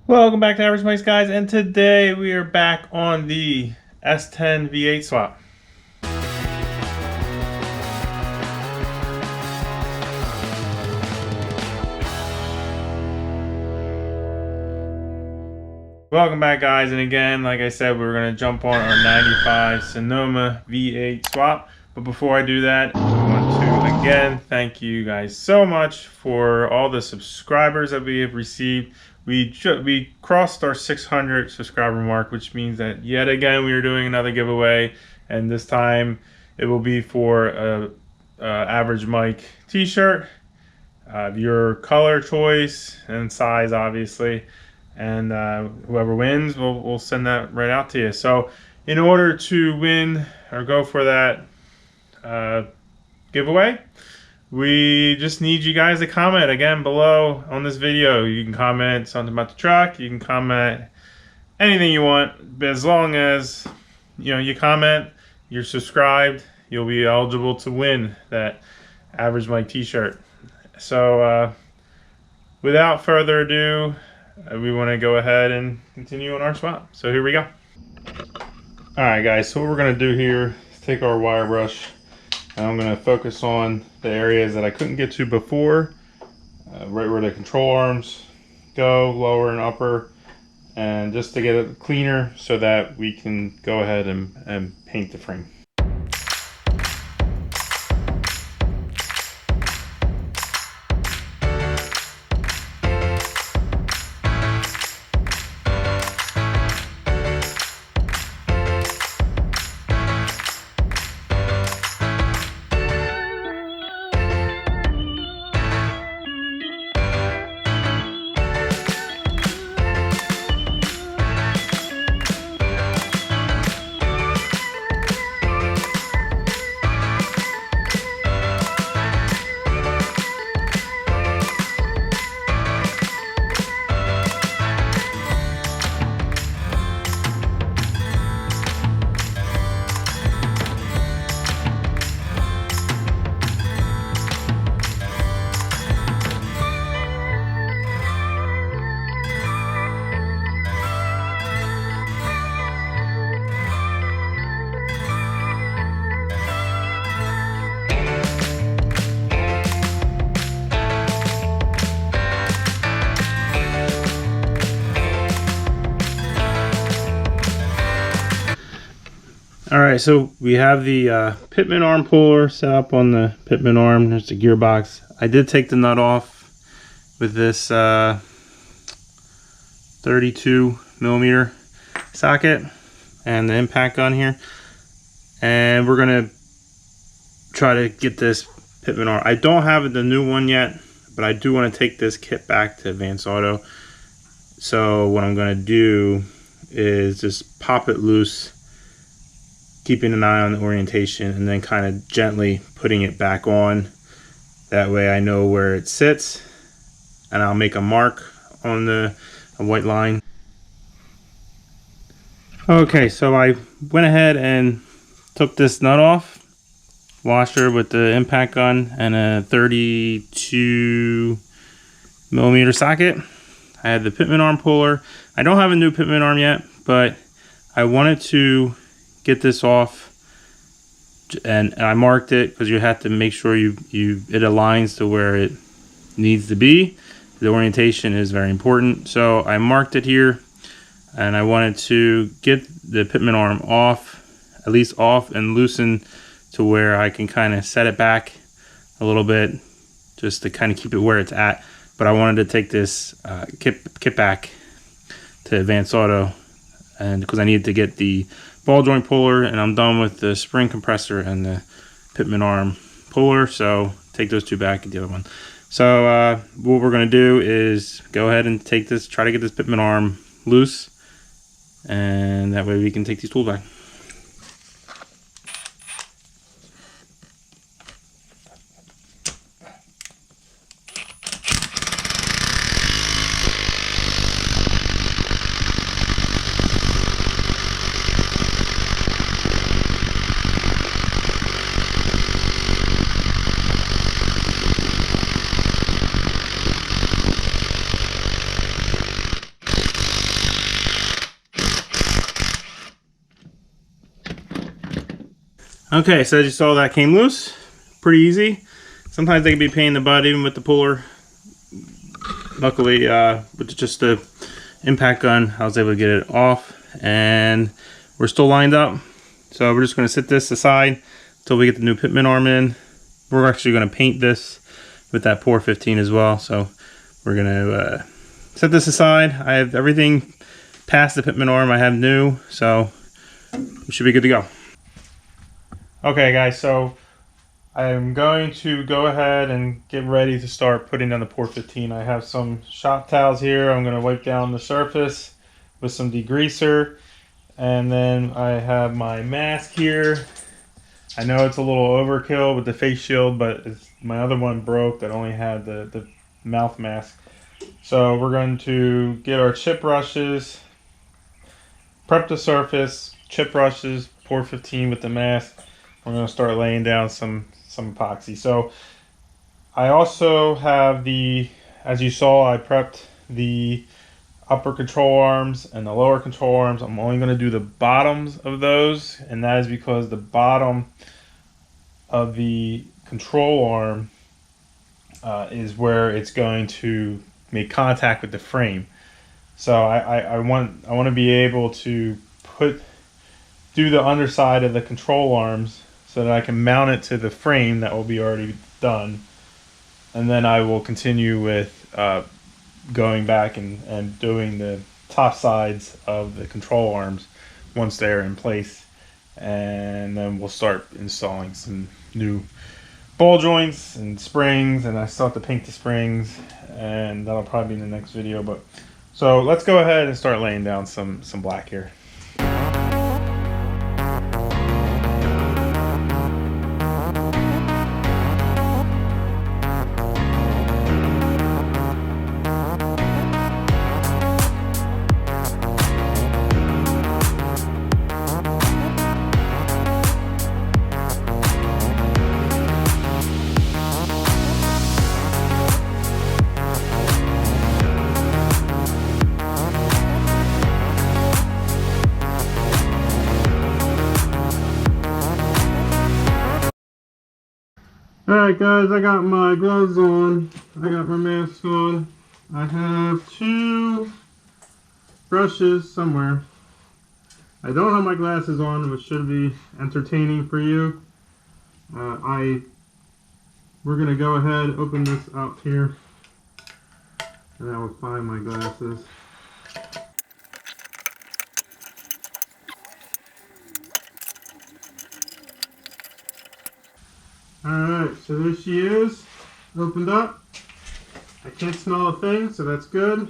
Welcome back to Average Mics, guys, and today we are back on the S10 V8 swap. Welcome back, guys, and again, like I said, we're going to jump on our 95 Sonoma V8 swap. But before I do that, I want to again thank you guys so much for all the subscribers that we have received. We crossed our 600 subscriber mark, which means that yet again we are doing another giveaway, and this time it will be for a Average Mic t-shirt, your color choice and size, obviously, and whoever wins, we'll send that right out to you. So in order to win or go for that giveaway, we just need you guys to comment again below on this video. You can comment something about the truck, you can comment anything you want, but as long as you comment, you're subscribed, you'll be eligible to win that Average Mic t-shirt. So without further ado, we want to go ahead and continue on our swap. So here we go. Alright guys, so what we're going to do here is take our wire brush, and I'm going to focus on the areas that I couldn't get to before, right where the control arms go, lower and upper, and just to get it cleaner so that we can go ahead and paint the frame. Alright, so we have the Pitman arm puller set up on the Pitman arm. There's the gearbox. I did take the nut off with this 32 millimeter socket and the impact gun here. And we're going to try to get this Pitman arm. I don't have the new one yet, but I do want to take this kit back to Advance Auto. So what I'm going to do is just pop it loose, keeping an eye on the orientation, and then kind of gently putting it back on. That way I know where it sits, and I'll make a mark on a white line. Okay, so I went ahead and took this nut off, washer with the impact gun and a 32 millimeter socket. I had the Pitman arm puller. I don't have a new Pitman arm yet, but I wanted to get this off, and I marked it because you have to make sure it aligns to where it needs to be. The orientation is very important. So I marked it here, and I wanted to get the Pitman arm off, at least off and loosen to where I can kind of set it back a little bit just to kind of keep it where it's at. But I wanted to take this kit back to Advance Auto, and because I needed to get the ball joint puller, and I'm done with the spring compressor and the Pitman arm puller, so take those two back and the other one. So what we're going to do is go ahead and take this, try to get this Pitman arm loose, and that way we can take these tools back. Okay, so as you saw, that came loose. Pretty easy. Sometimes they can be a pain in the butt even with the puller. Luckily, with just the impact gun, I was able to get it off, and we're still lined up. So we're just going to sit this aside until we get the new pitman arm in. We're actually going to paint this with that POR-15 as well. So we're going to set this aside. I have everything past the pitman arm. I have new, so we should be good to go. Okay, guys, so I'm going to go ahead and get ready to start putting down the POR-15. I have some shop towels here. I'm going to wipe down the surface with some degreaser. And then I have my mask here. I know it's a little overkill with the face shield, but my other one broke that only had the mouth mask. So we're going to get our chip brushes, prep the surface, chip brushes, POR-15 with the mask. We're going to start laying down some epoxy. So I also have as you saw, I prepped the upper control arms and the lower control arms. I'm only going to do the bottoms of those, and that is because the bottom of the control arm is where it's going to make contact with the frame. So I want to be able to do the underside of the control arms so that I can mount it to the frame that will be already done, and then I will continue with going back and doing the top sides of the control arms once they're in place, and then we'll start installing some new ball joints and springs, and I still have to paint the springs, and that'll probably be in the next video. But so let's go ahead and start laying down some black here. Alright guys, I got my gloves on, I got my mask on, I have 2 brushes somewhere. I don't have my glasses on, which should be entertaining for you. We're going to go ahead, open this up here, and I will find my glasses. Alright, so there she is, opened up. I can't smell a thing, so that's good.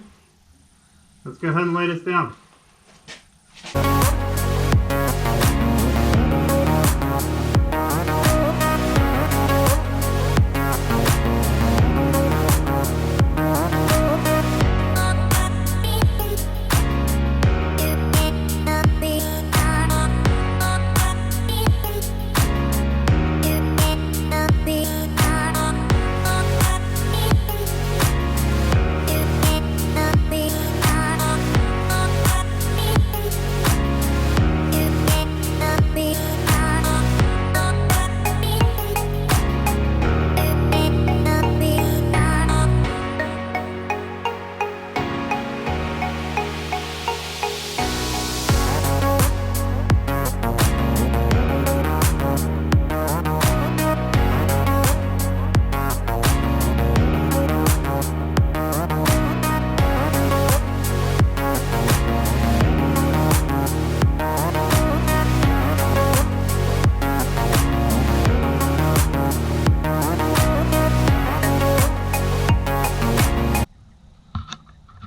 Let's go ahead and lay this down.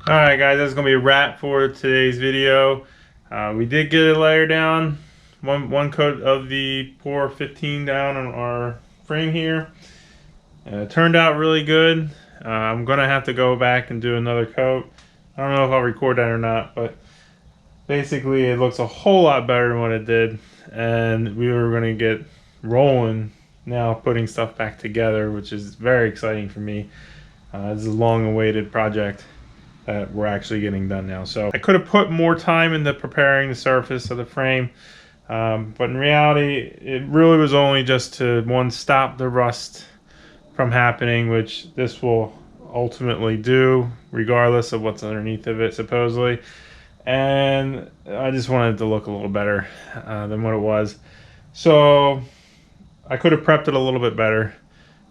Alright guys, that's going to be a wrap for today's video. We did get a layer down, one coat of the POR-15 down on our frame here. It turned out really good. I'm going to have to go back and do another coat. I don't know if I'll record that or not, but basically it looks a whole lot better than what it did. And we were going to get rolling now, putting stuff back together, which is very exciting for me. This is a long-awaited project that we're actually getting done now. So I could have put more time into preparing the surface of the frame, But in reality, it really was only just to, one, stop the rust from happening, which this will ultimately do regardless of what's underneath of it supposedly. And I just wanted it to look a little better than what it was. So I could have prepped it a little bit better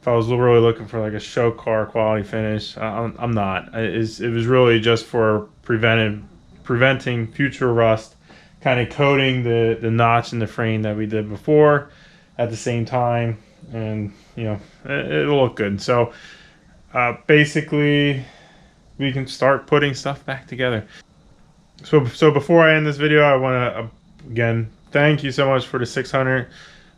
if I was really looking for like a show car quality finish. I'm not. It was really just for preventing future rust, kind of coating the notch in the frame that we did before at the same time, and you know, it'll look good. So basically we can start putting stuff back together. So before I end this video, I want to again thank you so much for the 600.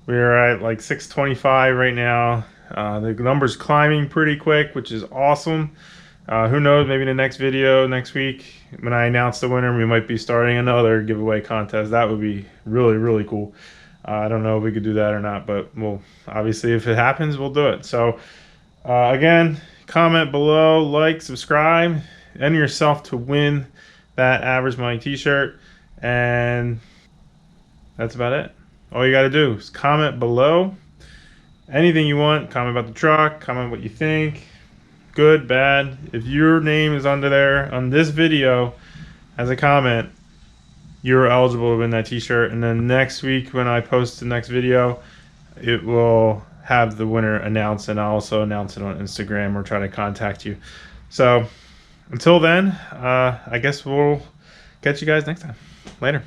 We are at like 625 right now. The number's climbing pretty quick, which is awesome. Who knows, maybe the next video next week when I announce the winner, we might be starting another giveaway contest. That would be really, really cool. I don't know if we could do that or not, but we'll obviously, if it happens, we'll do it. So again, comment below, like, subscribe, enter yourself to win that Average Mike t-shirt, and that's about it. All you got to do is comment below anything you want. Comment about the truck, comment what you think, good, bad. If your name is under there on this video as a comment, you're eligible to win that t-shirt. And then next week when I post the next video, it will have the winner announced, and I'll also announce it on Instagram or try to contact you. So until then, I guess we'll catch you guys next time. Later.